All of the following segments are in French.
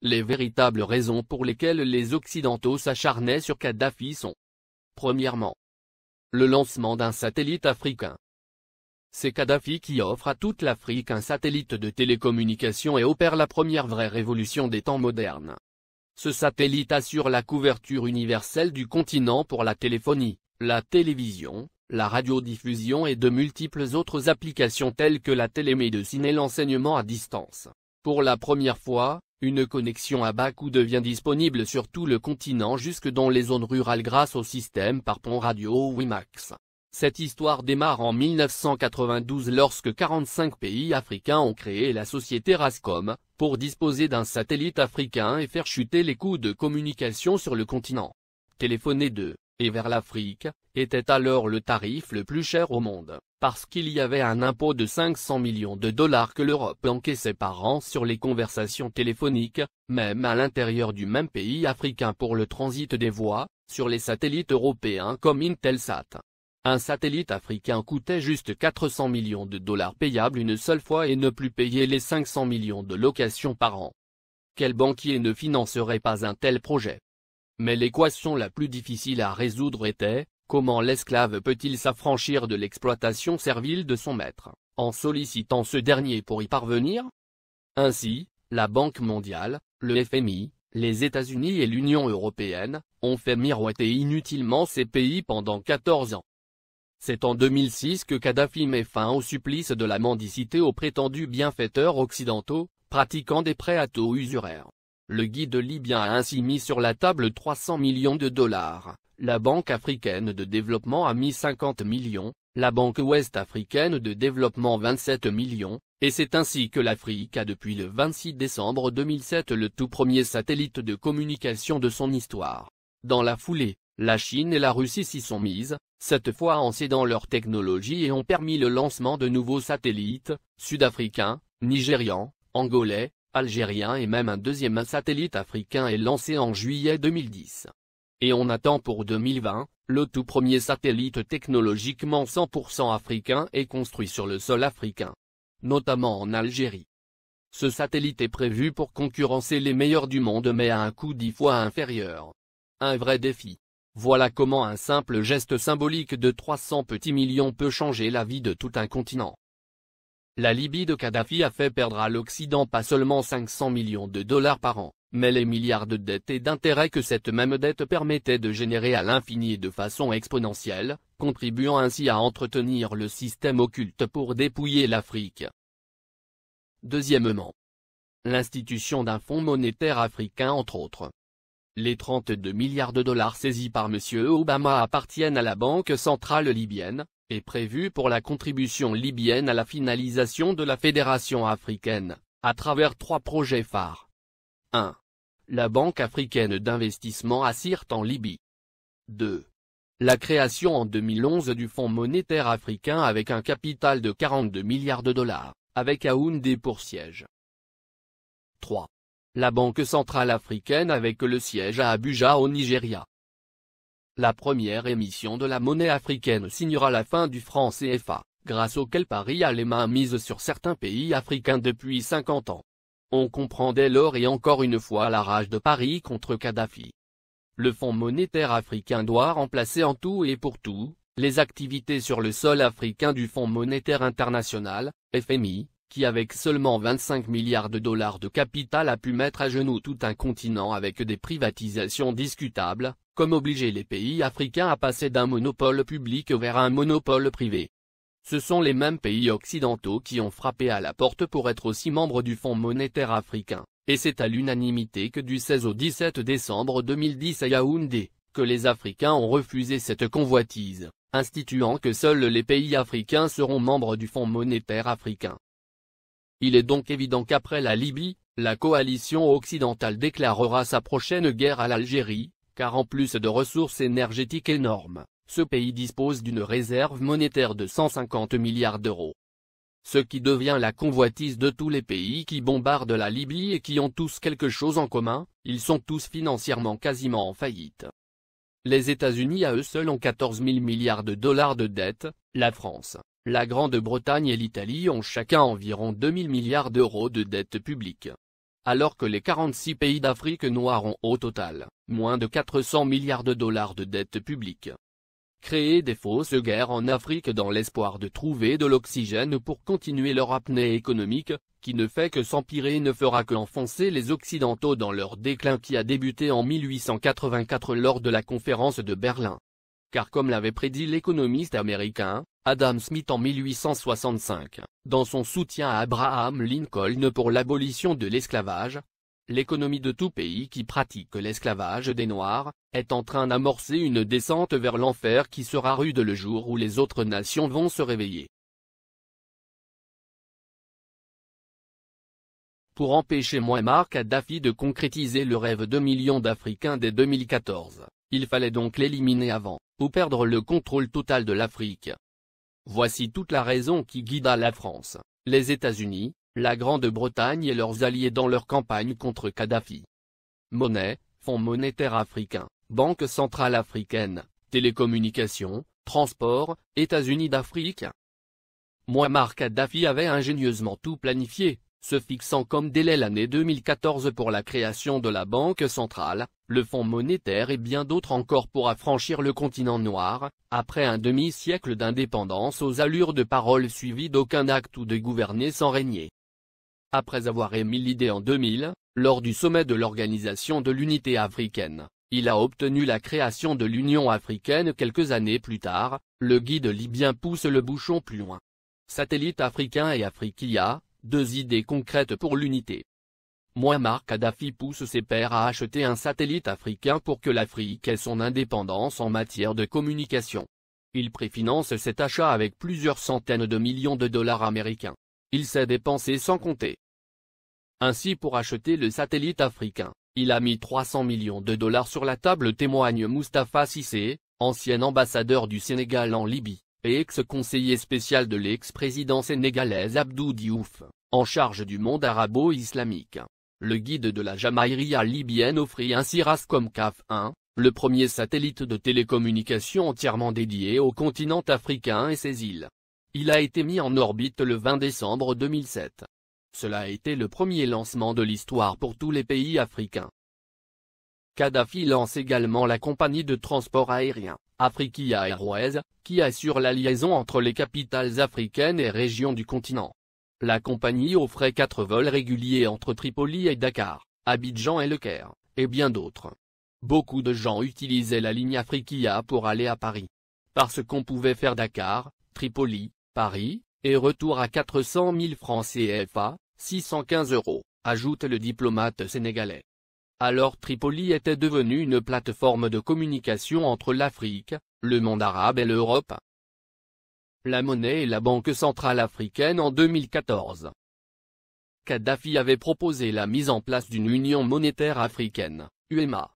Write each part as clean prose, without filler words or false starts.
Les véritables raisons pour lesquelles les Occidentaux s'acharnaient sur Kadhafi sont: premièrement, le lancement d'un satellite africain. C'est Kadhafi qui offre à toute l'Afrique un satellite de télécommunication et opère la première vraie révolution des temps modernes. Ce satellite assure la couverture universelle du continent pour la téléphonie, la télévision, la radiodiffusion et de multiples autres applications telles que la télémédecine et l'enseignement à distance. Pour la première fois, une connexion à bas coût devient disponible sur tout le continent jusque dans les zones rurales grâce au système par pont radio WiMAX. Cette histoire démarre en 1992 lorsque 45 pays africains ont créé la société Rascom, pour disposer d'un satellite africain et faire chuter les coûts de communication sur le continent. Téléphoner de et vers l'Afrique était alors le tarif le plus cher au monde, parce qu'il y avait un impôt de 500 millions de dollars que l'Europe encaissait par an sur les conversations téléphoniques, même à l'intérieur du même pays africain pour le transit des voix, sur les satellites européens comme Intelsat. Un satellite africain coûtait juste 400 millions de dollars payables une seule fois et ne plus payer les 500 millions de locations par an. Quel banquier ne financerait pas un tel projet? Mais l'équation la plus difficile à résoudre était: comment l'esclave peut-il s'affranchir de l'exploitation servile de son maître, en sollicitant ce dernier pour y parvenir? Ainsi, la Banque mondiale, le FMI, les États-Unis et l'Union européenne, ont fait miroiter inutilement ces pays pendant 14 ans. C'est en 2006 que Kadhafi met fin au supplice de la mendicité aux prétendus bienfaiteurs occidentaux, pratiquant des prêts à taux usuraires. Le guide libyen a ainsi mis sur la table 300 millions de dollars, la Banque africaine de développement a mis 50 millions, la Banque ouest-africaine de développement 27 millions, et c'est ainsi que l'Afrique a depuis le 26 décembre 2007 le tout premier satellite de communication de son histoire. Dans la foulée, la Chine et la Russie s'y sont mises, cette fois en cédant leur technologie et ont permis le lancement de nouveaux satellites, sud-africains, nigérians, angolais, algériens et même un deuxième satellite africain est lancé en juillet 2010. Et on attend pour 2020, le tout premier satellite technologiquement 100% africain est construit sur le sol africain, notamment en Algérie. Ce satellite est prévu pour concurrencer les meilleurs du monde mais à un coût 10 fois inférieur. Un vrai défi. Voilà comment un simple geste symbolique de 300 petits millions peut changer la vie de tout un continent. La Libye de Kadhafi a fait perdre à l'Occident pas seulement 500 millions de dollars par an, mais les milliards de dettes et d'intérêts que cette même dette permettait de générer à l'infini et de façon exponentielle, contribuant ainsi à entretenir le système occulte pour dépouiller l'Afrique. Deuxièmement, l'institution d'un fonds monétaire africain entre autres. Les 32 milliards de dollars saisis par M. Obama appartiennent à la Banque centrale libyenne, et prévus pour la contribution libyenne à la finalisation de la Fédération africaine, à travers 3 projets phares. 1. La Banque africaine d'investissement à Sirte en Libye. 2. La création en 2011 du Fonds monétaire africain avec un capital de 42 milliards de dollars, avec Yaoundé pour siège. 3. La Banque centrale africaine avec le siège à Abuja au Nigeria. La première émission de la monnaie africaine signera la fin du franc CFA, grâce auquel Paris a les mains mises sur certains pays africains depuis 50 ans. On comprend dès lors et encore une fois la rage de Paris contre Kadhafi. Le Fonds monétaire africain doit remplacer en tout et pour tout, les activités sur le sol africain du Fonds monétaire international, FMI, qui avec seulement 25 milliards de dollars de capital a pu mettre à genoux tout un continent avec des privatisations discutables, comme obliger les pays africains à passer d'un monopole public vers un monopole privé. Ce sont les mêmes pays occidentaux qui ont frappé à la porte pour être aussi membres du Fonds monétaire africain, et c'est à l'unanimité que du 16 au 17 décembre 2010 à Yaoundé, que les Africains ont refusé cette convoitise, instituant que seuls les pays africains seront membres du Fonds monétaire africain. Il est donc évident qu'après la Libye, la coalition occidentale déclarera sa prochaine guerre à l'Algérie, car en plus de ressources énergétiques énormes, ce pays dispose d'une réserve monétaire de 150 milliards d'euros. Ce qui devient la convoitise de tous les pays qui bombardent la Libye et qui ont tous quelque chose en commun, ils sont tous financièrement quasiment en faillite. Les États-Unis à eux seuls ont 14 000 milliards de dollars de dette, la France, la Grande-Bretagne et l'Italie ont chacun environ 2 000 milliards d'euros de dette publique. alors que les 46 pays d'Afrique noire ont au total moins de 400 milliards de dollars de dette publique. Créer des fausses guerres en Afrique dans l'espoir de trouver de l'oxygène pour continuer leur apnée économique, qui ne fait que s'empirer, ne fera qu'enfoncer les Occidentaux dans leur déclin qui a débuté en 1884 lors de la conférence de Berlin. Car comme l'avait prédit l'économiste américain, Adam Smith en 1865, dans son soutien à Abraham Lincoln pour l'abolition de l'esclavage, l'économie de tout pays qui pratique l'esclavage des Noirs est en train d'amorcer une descente vers l'enfer qui sera rude le jour où les autres nations vont se réveiller. Pour empêcher Mouammar Kadhafi de concrétiser le rêve de millions d'Africains dès 2014, il fallait donc l'éliminer avant, ou perdre le contrôle total de l'Afrique. Voici toute la raison qui guida la France, les États-Unis, la Grande-Bretagne et leurs alliés dans leur campagne contre Kadhafi. Monnaie, Fonds monétaire africain, Banque centrale africaine, télécommunications, transport, États-Unis d'Afrique. Mouammar Kadhafi avait ingénieusement tout planifié, se fixant comme délai l'année 2014 pour la création de la Banque centrale, le Fonds monétaire et bien d'autres encore pour affranchir le continent noir, après un demi-siècle d'indépendance aux allures de parole suivies d'aucun acte ou de gouverner sans régner. Après avoir émis l'idée en 2000, lors du sommet de l'Organisation de l'Unité africaine, il a obtenu la création de l'Union africaine quelques années plus tard. Le guide libyen pousse le bouchon plus loin. Satellite africain et Afriquia, deux idées concrètes pour l'unité. Mouammar Kadhafi pousse ses pairs à acheter un satellite africain pour que l'Afrique ait son indépendance en matière de communication. Il préfinance cet achat avec plusieurs centaines de millions de dollars américains. Il s'est dépensé sans compter. Ainsi, pour acheter le satellite africain, il a mis 300 millions de dollars sur la table, témoigne Moustapha Cissé, ancien ambassadeur du Sénégal en Libye, et ex-conseiller spécial de l'ex-président sénégalais Abdou Diouf, en charge du monde arabo-islamique. Le guide de la Jamaïria libyenne offrit ainsi Rascom CAF 1, le premier satellite de télécommunication entièrement dédié au continent africain et ses îles. Il a été mis en orbite le 20 décembre 2007. Cela a été le premier lancement de l'histoire pour tous les pays africains. Kadhafi lance également la compagnie de transport aérien, Afriquia Airways, qui assure la liaison entre les capitales africaines et régions du continent. La compagnie offrait 4 vols réguliers entre Tripoli et Dakar, Abidjan et Le Caire, et bien d'autres. Beaucoup de gens utilisaient la ligne Afriquia pour aller à Paris. Parce qu'on pouvait faire Dakar, Tripoli, Paris, et retour à 400 000 francs CFA, 615 €, ajoute le diplomate sénégalais. Alors Tripoli était devenue une plateforme de communication entre l'Afrique, le monde arabe et l'Europe. La monnaie et la Banque centrale africaine en 2014. Kadhafi avait proposé la mise en place d'une union monétaire africaine, UEMA.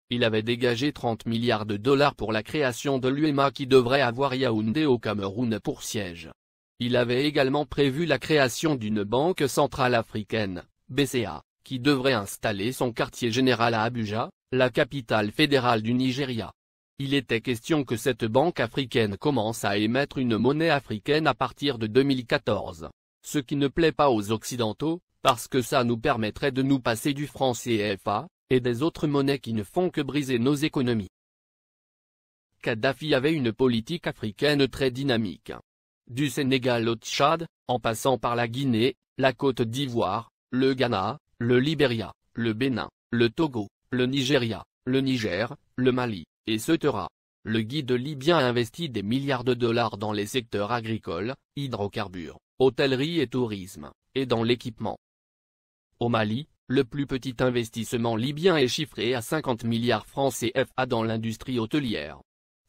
Il avait dégagé 30 milliards de dollars pour la création de l'UEMA qui devrait avoir Yaoundé au Cameroun pour siège. Il avait également prévu la création d'une Banque centrale africaine, BCA, qui devrait installer son quartier général à Abuja, la capitale fédérale du Nigeria. Il était question que cette banque africaine commence à émettre une monnaie africaine à partir de 2014, ce qui ne plaît pas aux Occidentaux, parce que ça nous permettrait de nous passer du franc CFA, et des autres monnaies qui ne font que briser nos économies. Kadhafi avait une politique africaine très dynamique. Du Sénégal au Tchad, en passant par la Guinée, la Côte d'Ivoire, le Ghana, le Libéria, le Bénin, le Togo, le Nigeria, le Niger, le Mali, etc. Le guide libyen a investi des milliards de dollars dans les secteurs agricoles, hydrocarbures, hôtellerie et tourisme, et dans l'équipement. Au Mali, le plus petit investissement libyen est chiffré à 50 milliards francs CFA dans l'industrie hôtelière.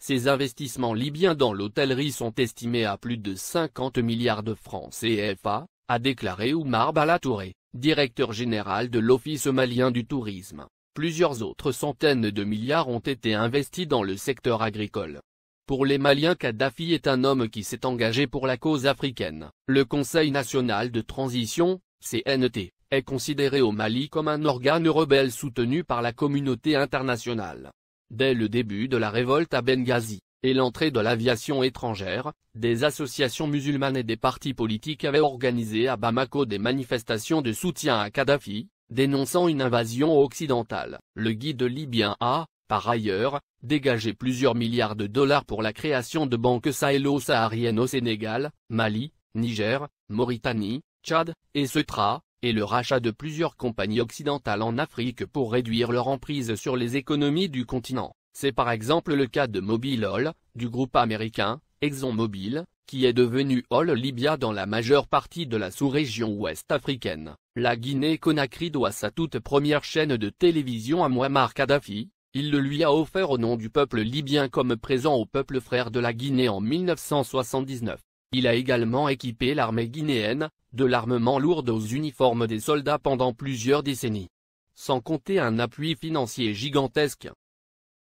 Ces investissements libyens dans l'hôtellerie sont estimés à plus de 50 milliards de francs CFA, a déclaré Oumar Bala Touré, directeur général de l'Office malien du tourisme. Plusieurs autres centaines de milliards ont été investis dans le secteur agricole. Pour les Maliens, Kadhafi est un homme qui s'est engagé pour la cause africaine. Le Conseil national de transition, CNT, est considéré au Mali comme un organe rebelle soutenu par la communauté internationale. Dès le début de la révolte à Benghazi, et l'entrée de l'aviation étrangère, des associations musulmanes et des partis politiques avaient organisé à Bamako des manifestations de soutien à Kadhafi, dénonçant une invasion occidentale. Le guide libyen a, par ailleurs, dégagé plusieurs milliards de dollars pour la création de banques sahélo-sahariennes au Sénégal, Mali, Niger, Mauritanie, Tchad, et Ceuta, et le rachat de plusieurs compagnies occidentales en Afrique pour réduire leur emprise sur les économies du continent. C'est par exemple le cas de Mobil Oil, du groupe américain, ExxonMobil, qui est devenu Oil Libya dans la majeure partie de la sous-région ouest africaine. La Guinée-Conakry doit sa toute première chaîne de télévision à Mouammar Kadhafi. Il le lui a offert au nom du peuple libyen comme présent au peuple frère de la Guinée en 1979. Il a également équipé l'armée guinéenne, de l'armement lourd aux uniformes des soldats pendant plusieurs décennies. Sans compter un appui financier gigantesque.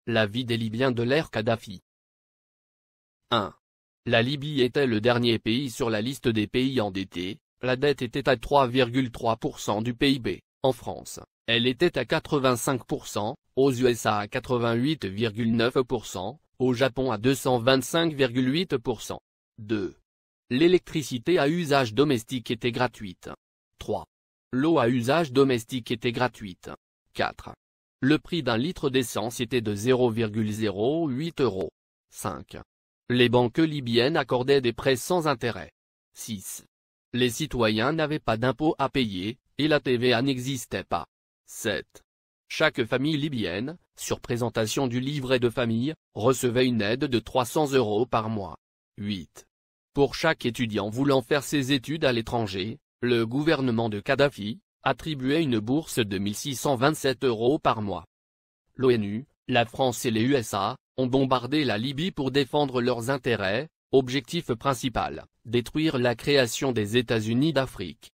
La vie des Libyens de l'ère Kadhafi. 1. La Libye était le dernier pays sur la liste des pays endettés, la dette était à 3,3% du PIB, en France, elle était à 85%, aux USA à 88,9%, au Japon à 225,8%. 2. L'électricité à usage domestique était gratuite. 3. L'eau à usage domestique était gratuite. 4. Le prix d'un litre d'essence était de 0,08 €. 5. Les banques libyennes accordaient des prêts sans intérêt. 6. Les citoyens n'avaient pas d'impôts à payer, et la TVA n'existait pas. 7. Chaque famille libyenne, sur présentation du livret de famille, recevait une aide de 300 € par mois. 8. Pour chaque étudiant voulant faire ses études à l'étranger, le gouvernement de Kadhafi attribuait une bourse de 1627 € par mois. L'ONU, la France et les USA ont bombardé la Libye pour défendre leurs intérêts, objectif principal, détruire la création des États-Unis d'Afrique.